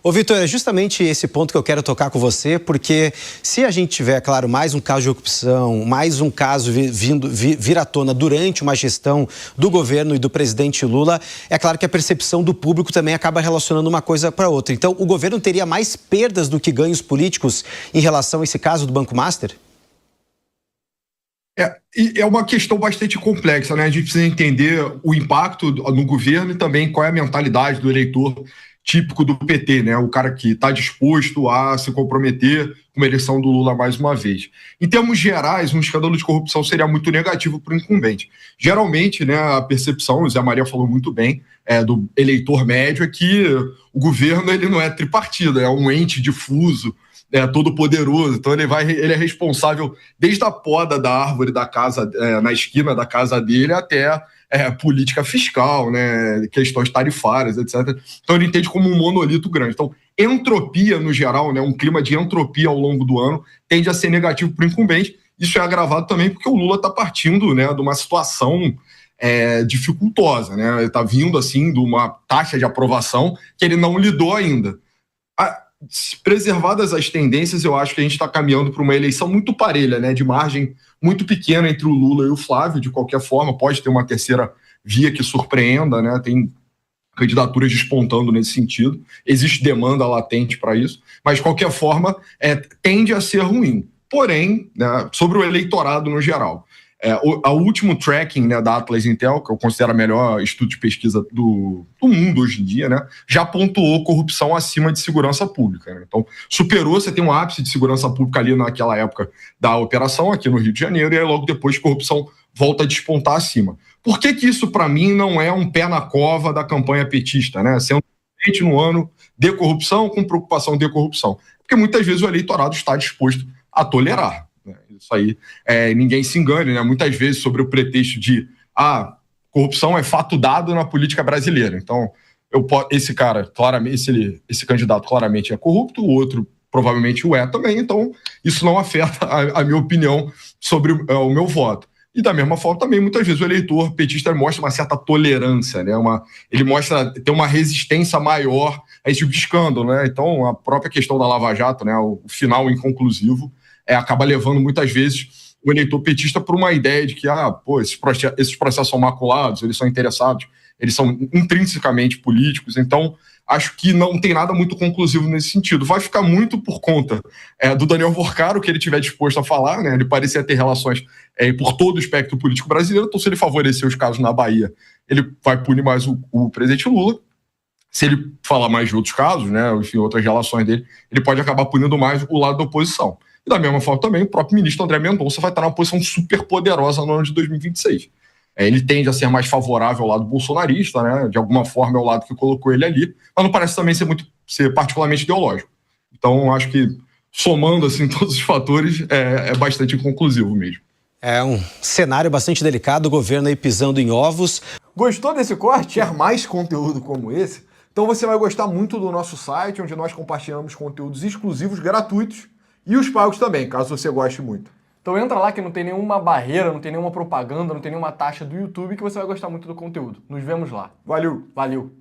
Ô, Vitor, é justamente esse ponto que eu quero tocar com você, porque se a gente tiver, claro, mais um caso de corrupção, mais um caso vir à tona durante uma gestão do governo e do presidente Lula, é claro que a percepção do público também acaba relacionando uma coisa para outra. Então, o governo teria mais perdas do que ganhos políticos em relação a esse caso do Banco Master? É uma questão bastante complexa, né? A gente precisa entender o impacto no governo e também qual é a mentalidade do eleitor típico do PT, né? O cara que está disposto a se comprometer com a eleição do Lula mais uma vez. Em termos gerais, um escândalo de corrupção seria muito negativo para o incumbente. Geralmente, né, a percepção, o Zé Maria falou muito bem, do eleitor médio é que o governo ele não é tripartido, é um ente difuso, todo poderoso, então ele é responsável desde a poda da árvore da casa, na esquina da casa dele, até política fiscal, né, questões tarifárias, etc. Então ele entende como um monolito grande. Então, entropia no geral, né, um clima de entropia ao longo do ano tende a ser negativo para o incumbente. Isso é agravado também porque o Lula está partindo, né, de uma situação dificultosa, né? Ele está vindo assim de uma taxa de aprovação que ele não lidou ainda. Preservadas as tendências, eu acho que a gente está caminhando para uma eleição muito parelha, né, de margem muito pequena entre o Lula e o Flávio. De qualquer forma, pode ter uma terceira via que surpreenda, né, tem candidaturas despontando nesse sentido, existe demanda latente para isso, mas de qualquer forma tende a ser ruim. Porém, né, sobre o eleitorado no geral, o último tracking, né, da Atlas Intel, que eu considero o melhor estudo de pesquisa do mundo hoje em dia, né, já pontuou corrupção acima de segurança pública, né? Então, superou, você tem um ápice de segurança pública ali naquela época da operação, aqui no Rio de Janeiro, e aí logo depois corrupção volta a despontar acima. Por que isso, para mim, não é um pé na cova da campanha petista, né? Sendo no ano de corrupção, com preocupação de corrupção? Porque muitas vezes o eleitorado está disposto a tolerar. Isso aí, ninguém se engane, né? Muitas vezes sobre o pretexto de corrupção é fato dado na política brasileira. Então, esse cara, claramente, esse candidato claramente é corrupto, o outro provavelmente o é também, então isso não afeta a minha opinião sobre o meu voto. E da mesma forma também, muitas vezes o eleitor petista mostra uma certa tolerância, né? Ele tem uma resistência maior a esse tipo de escândalo, né? Então, a própria questão da Lava Jato, né? O final inconclusivo, acaba levando muitas vezes o eleitor petista por uma ideia de que esses processos são maculados, eles são interessados, eles são intrinsecamente políticos. Então acho que não tem nada muito conclusivo nesse sentido. Vai ficar muito por conta do Daniel Vorcaro, que ele estiver disposto a falar, né? Ele parecia ter relações por todo o espectro político brasileiro, então se ele favorecer os casos na Bahia, ele vai punir mais o presidente Lula. Se ele falar mais de outros casos, né, enfim, outras relações dele, ele pode acabar punindo mais o lado da oposição. E da mesma forma também, o próprio ministro André Mendonça vai estar numa posição super poderosa no ano de 2026. Ele tende a ser mais favorável ao lado bolsonarista, né? De alguma forma é o lado que colocou ele ali, mas não parece também ser particularmente ideológico. Então, acho que somando assim, todos os fatores, é bastante inconclusivo mesmo. É um cenário bastante delicado, o governo aí pisando em ovos. Gostou desse corte? Quer mais conteúdo como esse? Então você vai gostar muito do nosso site, onde nós compartilhamos conteúdos exclusivos gratuitos e os pagos também, caso você goste muito. Então entra lá que não tem nenhuma barreira, não tem nenhuma propaganda, não tem nenhuma taxa do YouTube, que você vai gostar muito do conteúdo. Nos vemos lá. Valeu!